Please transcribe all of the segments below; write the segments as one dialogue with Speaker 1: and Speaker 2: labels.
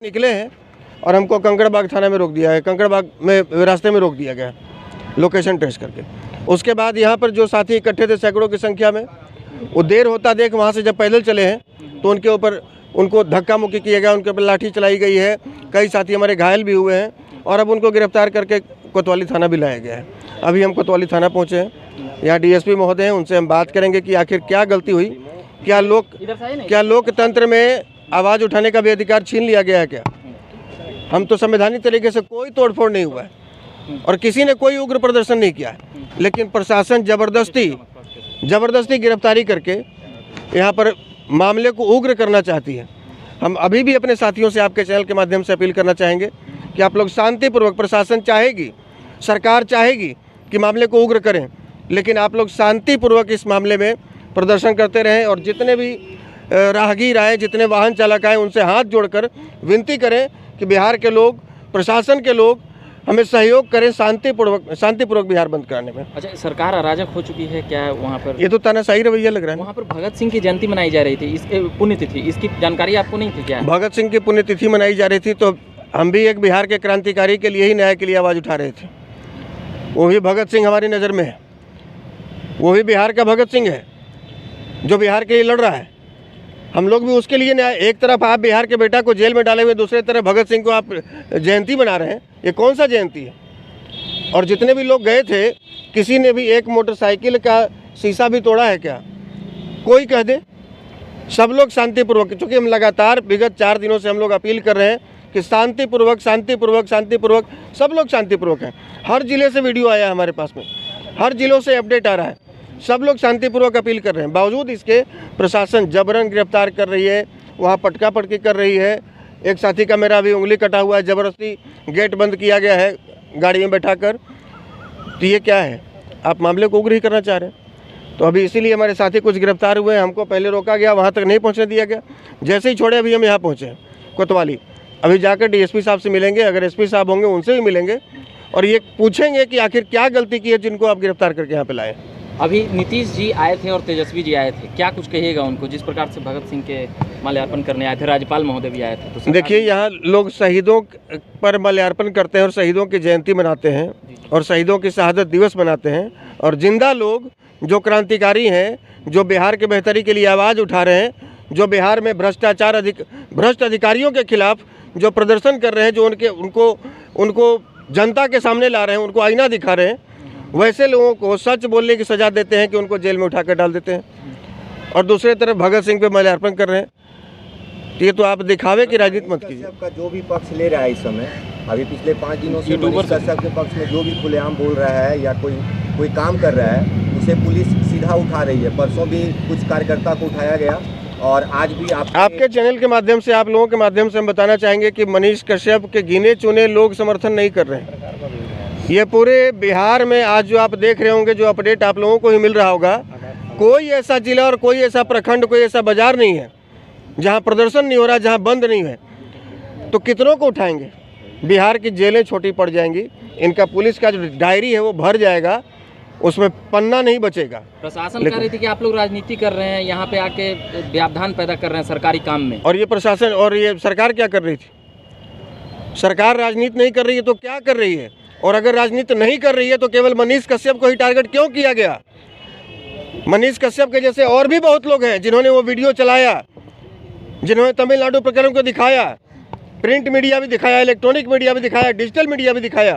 Speaker 1: निकले हैं और हमको कंकड़बाग थाना में रोक दिया है, कंकड़बाग में रास्ते में रोक दिया गया लोकेशन ट्रेस करके। उसके बाद यहाँ पर जो साथी इकट्ठे थे सैकड़ों की संख्या में, वो देर होता देख वहाँ से जब पैदल चले हैं तो उनके ऊपर उनको धक्का मुक्की किया गया, उनके ऊपर लाठी चलाई गई है, कई साथी हमारे घायल भी हुए हैं और अब उनको गिरफ्तार करके कोतवाली थाना भी लाया गया है। अभी हम कोतवाली थाना पहुँचे हैं, यहाँ डीएसपी महोदय हैं, उनसे हम बात करेंगे कि आखिर क्या गलती हुई, क्या लोकतंत्र में आवाज़ उठाने का भी अधिकार छीन लिया गया है क्या। हम तो संवैधानिक तरीके से कोई तोड़फोड़ नहीं हुआ है और किसी ने कोई उग्र प्रदर्शन नहीं किया है, लेकिन प्रशासन ज़बरदस्ती गिरफ्तारी करके यहाँ पर मामले को उग्र करना चाहती है। हम अभी भी अपने साथियों से आपके चैनल के माध्यम से अपील करना चाहेंगे कि आप लोग शांतिपूर्वक, प्रशासन चाहेगी, सरकार चाहेगी कि मामले को उग्र करें, लेकिन आप लोग शांतिपूर्वक इस मामले में प्रदर्शन करते रहें और जितने भी राहगीर आए, जितने वाहन चालक आए, उनसे हाथ जोड़कर विनती करें कि बिहार के लोग, प्रशासन के लोग हमें सहयोग करें शांतिपूर्वक बिहार बंद कराने में।
Speaker 2: अच्छा, सरकार अराजक हो चुकी है क्या वहाँ पर?
Speaker 1: ये तो तानाशाही रवैया लग रहा है।
Speaker 2: वहाँ पर भगत सिंह की जयंती मनाई जा रही थी, इसके पुण्यतिथि, इसकी जानकारी आपको नहीं थी क्या?
Speaker 1: भगत सिंह की पुण्यतिथि मनाई जा रही थी तो हम भी एक बिहार के क्रांतिकारी के लिए ही न्याय के लिए आवाज़ उठा रहे थे। वो भी भगत सिंह हमारी नज़र में है, वो भी बिहार का भगत सिंह है जो बिहार के लिए लड़ रहा है। हम लोग भी उसके लिए न्याय। एक तरफ आप बिहार के बेटा को जेल में डाले हुए, दूसरी तरफ भगत सिंह को आप जयंती बना रहे हैं, ये कौन सा जयंती है। और जितने भी लोग गए थे, किसी ने भी एक मोटरसाइकिल का शीशा भी तोड़ा है क्या? कोई कह दे। सब लोग शांतिपूर्वक, क्योंकि हम लगातार विगत 4 दिनों से हम लोग अपील कर रहे हैं कि शांतिपूर्वक सब लोग शांतिपूर्वक हैं। हर जिले से वीडियो आया है हमारे पास में, हर जिलों से अपडेट आ रहा है, सब लोग शांतिपूर्वक अपील कर रहे हैं। बावजूद इसके प्रशासन जबरन गिरफ्तार कर रही है, वहाँ पटका पटकी कर रही है। एक साथी का मेरा अभी उंगली कटा हुआ है, ज़बरदस्ती गेट बंद किया गया है गाड़ी में बैठाकर। तो ये क्या है? आप मामले को उग्र ही करना चाह रहे हैं। तो अभी इसीलिए हमारे साथी कुछ गिरफ्तार हुए हैं, हमको पहले रोका गया, वहाँ तक नहीं पहुँचने दिया गया। जैसे ही छोड़े अभी हम यहाँ पहुँचे कोतवाली, अभी जाकर डीएसपी साहब से मिलेंगे, अगर एसपी साहब होंगे उनसे भी मिलेंगे और ये पूछेंगे कि आखिर क्या गलती की है जिनको आप गिरफ्तार करके यहाँ पे लाए।
Speaker 2: अभी नीतीश जी आए थे और तेजस्वी जी आए थे, क्या कुछ कहिएगा उनको, जिस प्रकार से भगत सिंह के माल्यार्पण करने आए थे, राज्यपाल महोदय भी आए थे? तो
Speaker 1: देखिए, यहाँ लोग शहीदों पर माल्यार्पण करते हैं और शहीदों की जयंती मनाते हैं और शहीदों की शहादत दिवस मनाते हैं, और जिंदा लोग जो क्रांतिकारी हैं, जो बिहार के बेहतरी के लिए आवाज़ उठा रहे हैं, जो बिहार में भ्रष्ट अधिकारियों के खिलाफ जो प्रदर्शन कर रहे हैं, जो उनको जनता के सामने ला रहे हैं, उनको आईना दिखा रहे हैं, वैसे लोगों को सच बोलने की सज़ा देते हैं कि उनको जेल में उठाकर डाल देते हैं। और दूसरी तरफ भगत सिंह पे माल्यार्पण कर रहे हैं। तो ये तो आप दिखावे की राजनीति मत कीजिए।
Speaker 3: का जो भी पक्ष ले रहा है इस समय, अभी पिछले 5 दिनों से मनीष कश्यप के पक्ष में जो भी खुलेआम बोल रहा है या कोई काम कर रहा है, उसे पुलिस सीधा उठा रही है। परसों भी कुछ कार्यकर्ता को उठाया गया और आज भी आपके
Speaker 1: चैनल के माध्यम से, आप लोगों के माध्यम से हम बताना चाहेंगे कि मनीष कश्यप के गिने चुने लोग समर्थन नहीं कर रहे हैं। ये पूरे बिहार में आज जो आप देख रहे होंगे, जो अपडेट आप लोगों को ही मिल रहा होगा, कोई ऐसा जिला और कोई ऐसा प्रखंड, कोई ऐसा बाजार नहीं है जहां प्रदर्शन नहीं हो रहा, जहां बंद नहीं है। तो कितनों को उठाएंगे? बिहार की जेलें छोटी पड़ जाएंगी, इनका पुलिस का जो डायरी है वो भर जाएगा, उसमें पन्ना नहीं बचेगा।
Speaker 2: प्रशासन कह रही थी कि आप लोग राजनीति कर रहे हैं, यहाँ पे आके व्यवधान पैदा कर रहे हैं सरकारी काम में।
Speaker 1: और ये प्रशासन और ये सरकार क्या कर रही थी? सरकार राजनीति नहीं कर रही है तो क्या कर रही है? और अगर राजनीति नहीं कर रही है तो केवल मनीष कश्यप को ही टारगेट क्यों किया गया? मनीष कश्यप के जैसे और भी बहुत लोग हैं जिन्होंने वो वीडियो चलाया, जिन्होंने तमिलनाडु प्रकरण को दिखाया, प्रिंट मीडिया भी दिखाया, इलेक्ट्रॉनिक मीडिया भी दिखाया, डिजिटल मीडिया भी दिखाया।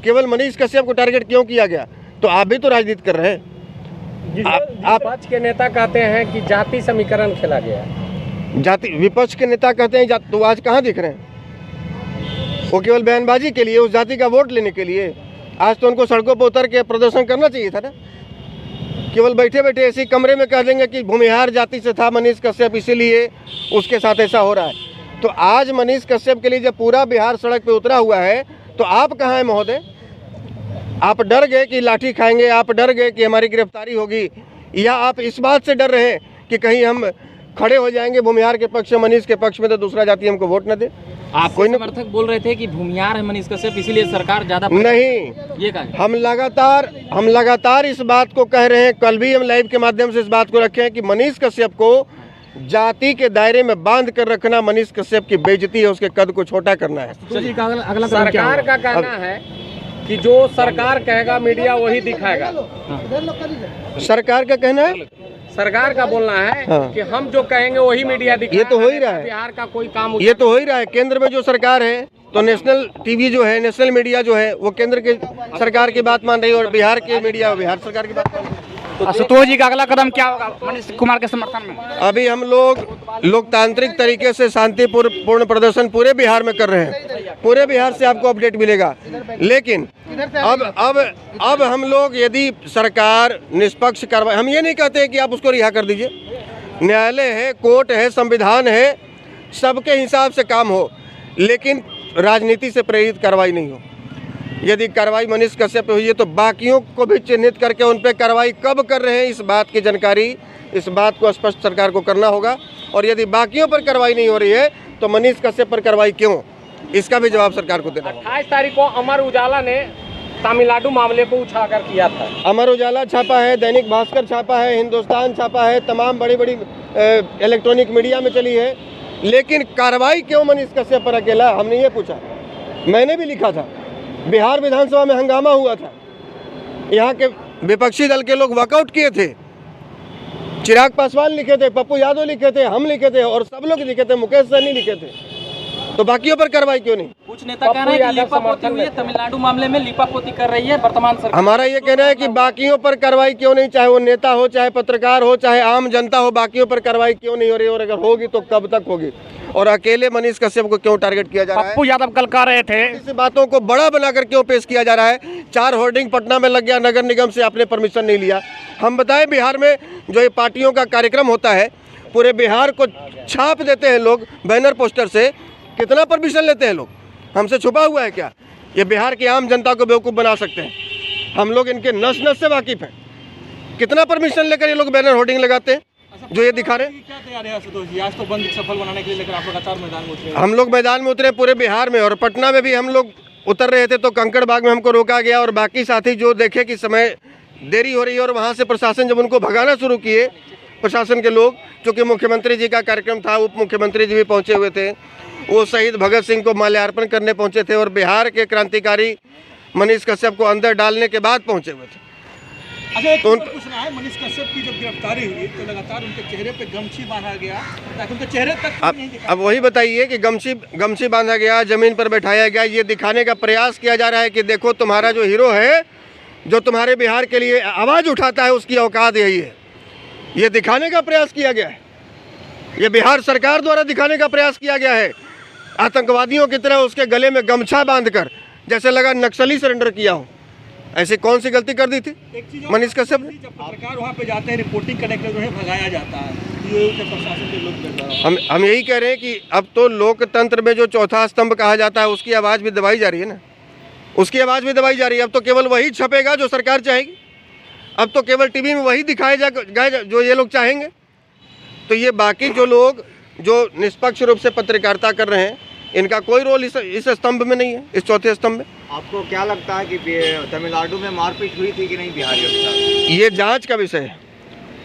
Speaker 1: केवल मनीष कश्यप को टारगेट क्यों किया गया? तो आप भी तो राजनीति कर रहे हैं।
Speaker 4: आप विपक्ष के नेता कहते हैं कि जाति समीकरण खेला गया।
Speaker 1: विपक्ष के नेता कहते हैं तो आज कहाँ दिख रहे हैं? वो केवल बयानबाजी के लिए, उस जाति का वोट लेने के लिए। आज तो उनको सड़कों पर उतर के प्रदर्शन करना चाहिए था ना। केवल बैठे बैठे ऐसे कमरे में कह देंगे कि भूमिहार जाति से था मनीष कश्यप, इसीलिए उसके साथ ऐसा हो रहा है। तो आज मनीष कश्यप के लिए जब पूरा बिहार सड़क पे उतरा हुआ है, तो आप कहाँ हैं महोदय? आप डर गए कि लाठी खाएंगे, आप डर गए कि हमारी गिरफ्तारी होगी, या आप इस बात से डर रहे हैं कि कहीं हम खड़े हो जाएंगे भूमिहार के पक्ष में, मनीष के पक्ष में, तो दूसरा जाति हमको वोट न दे?
Speaker 2: आप कोई समर्थक बोल रहे थे कि भूमिहार है मनीष कश्यप, इसीलिए सरकार ज्यादा
Speaker 1: नहीं।
Speaker 2: ये कहा
Speaker 1: हम लगातार इस बात को कह रहे हैं। कल भी हम लाइव के माध्यम से इस बात को रखे हैं कि मनीष कश्यप को जाति के दायरे में बांध कर रखना मनीष कश्यप की बेइज्जती है, उसके कद को छोटा करना है।
Speaker 4: सरकार का कहना है कि जो सरकार कहेगा मीडिया वही दिखाएगा।
Speaker 1: सरकार का कहना है,
Speaker 4: सरकार का बोलना है
Speaker 1: हाँ।
Speaker 4: कि हम जो कहेंगे वही मीडिया दिखाएगा।
Speaker 1: ये तो हो ही रहा है।
Speaker 4: बिहार का कोई काम
Speaker 1: ये तो हो ही रहा है। केंद्र में जो सरकार है तो नेशनल टीवी जो है, नेशनल मीडिया जो है वो केंद्र के सरकार की बात मान रही है और बिहार के मीडिया बिहार सरकार की बात मान रही है।
Speaker 5: आशुतोष जी का अगला कदम क्या होगा मनीष कुमार के समर्थन में?
Speaker 1: अभी हम लोग लोकतांत्रिक तरीके से शांतिपूर्ण प्रदर्शन पूरे बिहार में कर रहे हैं। पूरे बिहार से आपको अपडेट मिलेगा। लेकिन अब हम लोग यदि सरकार निष्पक्ष कार्रवाई, हम ये नहीं कहते कि आप उसको रिहा कर दीजिए। न्यायालय है, कोर्ट है, संविधान है, सबके हिसाब से काम हो, लेकिन राजनीति से प्रेरित कार्रवाई नहीं हो। यदि कार्रवाई मनीष कश्यप पे हुई है तो बाकियों को भी चिन्हित करके उन पर कार्रवाई कब कर रहे हैं इस बात की जानकारी, इस बात को स्पष्ट सरकार को करना होगा। और यदि बाकियों पर कार्रवाई नहीं हो रही है तो मनीष कश्यप पर कार्रवाई क्यों, इसका भी जवाब सरकार को देना होगा।
Speaker 4: 28 तारीख को अमर उजाला ने तमिलनाडु मामले को उछाकर किया था।
Speaker 1: अमर उजाला छापा है, दैनिक भास्कर छापा है, हिंदुस्तान छापा है, तमाम बड़ी बड़ी इलेक्ट्रॉनिक मीडिया में चली है। लेकिन कार्रवाई क्यों मनीष कश्यप पर अकेला, हमने ये पूछा। मैंने भी लिखा था, बिहार विधानसभा में हंगामा हुआ था, यहाँ के विपक्षी दल के लोग वॉकआउट किए थे। चिराग पासवान लिखे थे, पप्पू यादव लिखे थे, हम लिखे थे और सब लोग लिखे थे, मुकेश सहनी लिखे थे। तो बाकियों पर कार्रवाई क्यों नहीं?
Speaker 2: कुछ नेता कह रहे हैं कि लीपापोती हुई है, तमिलनाडु मामले में लीपापोती कर रही है वर्तमान सरकार।
Speaker 1: हमारा ये कहना है कि बाकियों पर कार्रवाई क्यों नहीं, चाहे वो नेता हो, चाहे पत्रकार हो, चाहे आम जनता हो, बाकियों पर कार्रवाई क्यों नहीं हो रही, और अगर होगी तो कब तक होगी, और अकेले मनीष कश्यप को क्यों टारगेट किया जा रहा है?
Speaker 5: पप्पू यादव कल कह रहे थे
Speaker 1: इस बातों को बड़ा बनाकर क्यों पेश किया जा रहा है? 4 होर्डिंग पटना में लग गया, नगर निगम से आपने परमिशन नहीं लिया। हम बताएं, बिहार में जो ये पार्टियों का कार्यक्रम होता है, पूरे बिहार को छाप देते हैं लोग बैनर पोस्टर से, कितना परमिशन लेते हैं लोग? हमसे छुपा हुआ है क्या? ये बिहार की आम जनता को बेवकूफ़ बना सकते हैं। हम लोग इनके नस नस से वाकिफ़ हैं। कितना परमिशन लेकर ये लोग बैनर होर्डिंग लगाते हैं जो ये दिखा रहे हैं?
Speaker 6: क्या तैयारी है आशुतोष जी? आज तो बंद सफल बनाने के लिए लेकर आप लगातार मैदान में उतरे।
Speaker 1: हम लोग मैदान में उतरे पूरे बिहार में, और पटना में भी हम लोग उतर रहे थे तो कंकड़बाग में हमको रोका गया, और बाकी साथी जो देखे कि समय देरी हो रही है और वहाँ से प्रशासन जब उनको भगाना शुरू किए, प्रशासन के लोग, चूँकि मुख्यमंत्री जी का कार्यक्रम था, उप मुख्यमंत्री जी भी पहुँचे हुए थे, वो शहीद भगत सिंह को माल्यार्पण करने पहुँचे थे, और बिहार के क्रांतिकारी मनीष कश्यप को अंदर डालने के बाद पहुँचे हुए थे।
Speaker 6: अच्छा, एक तो पूछना है, मनीष कश्यप की जब गिरफ्तारी हुई तो लगातार उनके चेहरे पे गमछी बांधा गया ताकि उनके चेहरे तक नहीं दिखा।
Speaker 1: अब वही बताइए कि गमछी बांधा गया, जमीन पर बैठाया गया, ये दिखाने का प्रयास किया जा रहा है कि देखो तुम्हारा जो हीरो है, जो तुम्हारे बिहार के लिए आवाज़ उठाता है, उसकी औकात यही है। ये दिखाने का प्रयास किया गया है, ये बिहार सरकार द्वारा दिखाने का प्रयास किया गया है। आतंकवादियों की तरह उसके गले में गमछा बांधकर, जैसे लगा नक्सली सरेंडर किया हो। ऐसी कौन सी गलती कर दी थी मनीष कश्यप ने?
Speaker 6: जब पत्रकार वहाँ पे जाते हैं रिपोर्टिंग करने के लिए, उन्हें भगाया जाता है, ये प्रशासन के लोग कर रहे हैं।
Speaker 1: हम यही कह रहे हैं कि अब तो लोकतंत्र में जो चौथा स्तंभ कहा जाता है, उसकी आवाज़ भी दबाई जा रही है ना, उसकी आवाज़ भी दबाई जा रही है। अब तो केवल वही छपेगा जो सरकार चाहेगी, अब तो केवल टीवी में वही दिखाए जाए जो ये लोग चाहेंगे। तो ये बाकी जो लोग जो निष्पक्ष रूप से पत्रकारिता कर रहे हैं, इनका कोई रोल इस स्तंभ में नहीं है, इस चौथे स्तंभ में।
Speaker 3: आपको क्या लगता है कि तमिलनाडु में मारपीट हुई थी कि नहीं बिहारियों के साथ?
Speaker 1: ये जांच का विषय है।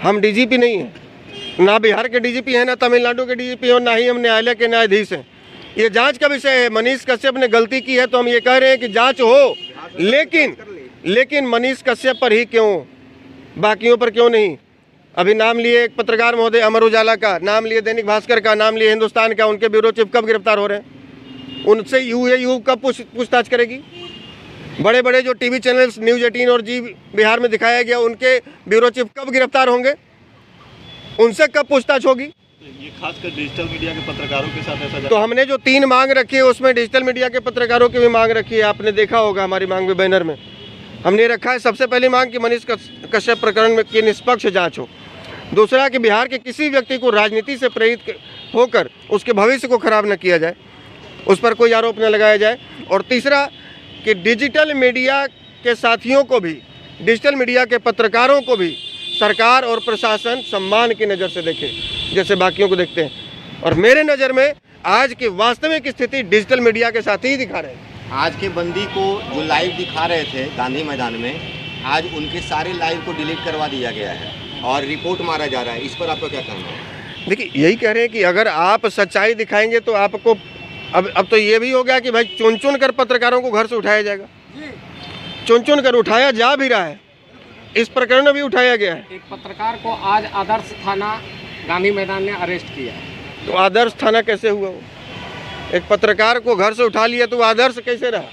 Speaker 1: हम डीजीपी नहीं हैं, ना बिहार के डीजीपी हैं, ना तमिलनाडु के डीजीपी हैं, ना ही हम न्यायालय के न्यायाधीश हैं। ये जांच का विषय है। मनीष कश्यप ने गलती की है तो हम ये कह रहे हैं कि जांच हो, लेकिन मनीष कश्यप पर ही क्यों, बाकियों पर क्यों नहीं? अभी नाम लिए एक पत्रकार महोदय अमर उजाला का, नाम लिए दैनिक भास्कर का, नाम लिए हिंदुस्तान का, उनके ब्यूरो चीफ कब गिरफ्तार हो रहे हैं? उनसे यू कब पूछताछ करेगी? बड़े बड़े जो टीवी चैनल्स न्यूज़ 18 और जी बिहार में दिखाया गया, उनके ब्यूरो चीफ कब गिरफ्तार होंगे? उनसे कब पूछताछ होगी?
Speaker 6: ये खासकर डिजिटल मीडिया के पत्रकारों के साथ ऐसा।
Speaker 1: तो हमने जो 3 मांग रखी है उसमें डिजिटल मीडिया के पत्रकारों की भी मांग रखी है। आपने देखा होगा हमारी मांग में बैनर में हमने रखा है। सबसे पहली मांग कि मनीष कश्यप प्रकरण में की निष्पक्ष जाँच हो। दूसरा कि बिहार के किसी व्यक्ति को राजनीति से प्रेरित होकर उसके भविष्य को खराब न किया जाए, उस पर कोई आरोप न लगाया जाए। और तीसरा कि डिजिटल मीडिया के साथियों को भी, डिजिटल मीडिया के पत्रकारों को भी सरकार और प्रशासन सम्मान की नज़र से देखे, जैसे बाकियों को देखते हैं। और मेरे नज़र में आज की वास्तविक स्थिति डिजिटल मीडिया के साथ ही दिखा रहे हैं।
Speaker 3: आज के बंदी को जो लाइव दिखा रहे थे गांधी मैदान में, आज उनके सारे लाइव को डिलीट करवा दिया गया है और रिपोर्ट मारा जा रहा है। इस पर आपका क्या कहना है?
Speaker 1: देखिए यही कह रहे हैं कि अगर आप सच्चाई दिखाएंगे तो आपको अब तो ये भी हो गया कि भाई चुन चुन कर पत्रकारों को घर से उठाया जाएगा, चुन चुन कर उठाया जा भी रहा है। इस प्रकरण में भी उठाया गया है।
Speaker 4: एक पत्रकार को आज आदर्श थाना गांधी मैदान ने अरेस्ट किया।
Speaker 1: तो आदर्श थाना कैसे हुआ वो? एक पत्रकार को घर से उठा लिया तो वो आदर्श कैसे रहा?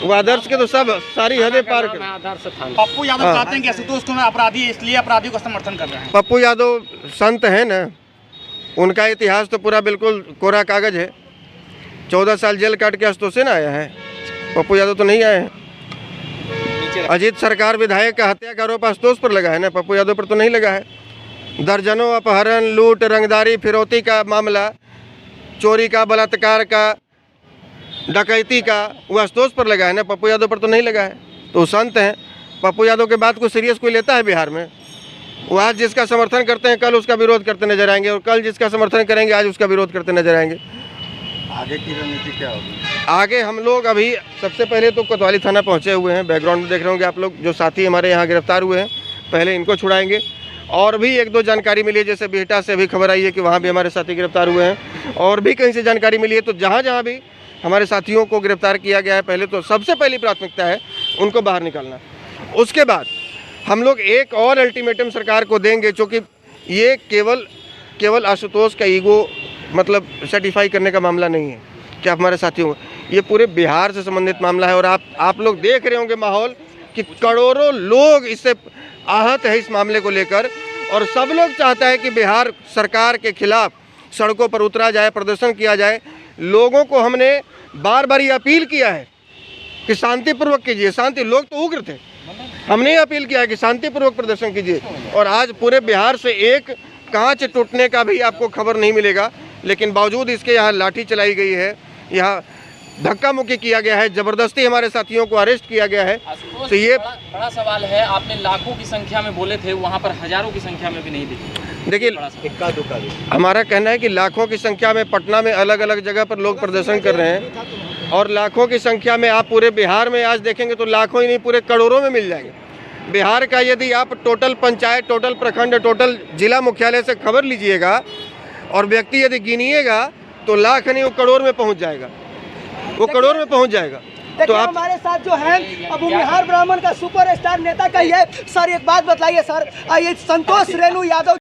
Speaker 1: वो आदर्श के तो सब सारी हदें पार कर।
Speaker 4: आदर्श थाना।
Speaker 5: पप्पू यादव चाहते हैं कि आशुतोष कुमार अपराधी, इसलिए अपराधी को समर्थन कर रहे हैं।
Speaker 1: पप्पू यादव संत हैं ना, उनका इतिहास तो पूरा बिल्कुल कोरा कागज है। 14 साल जेल काट के आशुतोष से ना आया है, पप्पू यादव तो नहीं आए हैं। अजीत सरकार विधायक का हत्या का आरोप आशुतोष पर लगा है ना, पप्पू यादव पर तो नहीं लगा है। दर्जनों अपहरण, लूट, रंगदारी, फिरौती का मामला, चोरी का, बलात्कार का, डकैती का, वो आशुतोष पर लगा है ना, पप्पू यादव पर तो नहीं लगा है। तो संत हैं। पप्पू यादव के बाद कोई सीरियस कोई लेता है बिहार में? वो आज जिसका समर्थन करते हैं कल उसका विरोध करते नजर आएंगे, और कल जिसका समर्थन करेंगे आज उसका विरोध करते नजर आएंगे।
Speaker 3: आगे की रणनीति क्या होगी?
Speaker 1: आगे हम लोग अभी सबसे पहले तो कोतवाली थाना पहुंचे हुए हैं। बैकग्राउंड में देख रहे होंगे आप लोग, जो साथी हमारे यहाँ गिरफ्तार हुए हैं, पहले इनको छुड़ाएंगे। और भी एक दो जानकारी मिली है, जैसे बिहटा से अभी खबर आई है कि वहाँ भी हमारे साथी गिरफ्तार हुए हैं, और भी कहीं से जानकारी मिली है। तो जहाँ जहाँ भी हमारे साथियों को गिरफ्तार किया गया है, पहले तो सबसे पहली प्राथमिकता है उनको बाहर निकालना। उसके बाद हम लोग एक और अल्टीमेटम सरकार को देंगे, चूँकि ये केवल आशुतोष का ईगो मतलब सर्टिफाई करने का मामला नहीं है कि आप हमारे साथियों, ये पूरे बिहार से संबंधित मामला है। और आप लोग देख रहे होंगे माहौल कि करोड़ों लोग इससे आहत है इस मामले को लेकर, और सब लोग चाहता है कि बिहार सरकार के खिलाफ सड़कों पर उतरा जाए, प्रदर्शन किया जाए। लोगों को हमने बार बार ये अपील किया है कि शांतिपूर्वक कीजिए। शांति, लोग तो उग्र थे, हमने अपील किया है कि शांतिपूर्वक प्रदर्शन कीजिए। और आज पूरे बिहार से एक कांच टूटने का भी आपको खबर नहीं मिलेगा, लेकिन बावजूद इसके यहाँ लाठी चलाई गई है, यहाँ धक्का मुक्की किया गया है, जबरदस्ती हमारे साथियों को अरेस्ट किया गया है। तो ये
Speaker 2: बड़ा सवाल है। आपने लाखों की संख्या में बोले थे, वहाँ पर हजारों की संख्या में भी नहीं दिखे।
Speaker 1: देखिए,
Speaker 3: इक्का दुक्का भी।
Speaker 1: हमारा कहना है कि लाखों की संख्या में पटना में अलग अलग जगह पर लोग प्रदर्शन कर रहे हैं, और लाखों की संख्या में आप पूरे बिहार में आज देखेंगे तो लाखों ही नहीं पूरे करोड़ों में मिल जाएंगे। बिहार का यदि आप टोटल पंचायत, टोटल प्रखंड, टोटल जिला मुख्यालय से खबर लीजिएगा और व्यक्ति यदि गिनिएगा तो लाख नहीं, वो करोड़ में पहुंच जाएगा, वो करोड़ में पहुंच जाएगा।
Speaker 7: तो आप हमारे साथ जो है अब बिहार ब्राह्मण का सुपरस्टार नेता का ये सर एक बात बताइए सर, ये संतोष रेणु यादव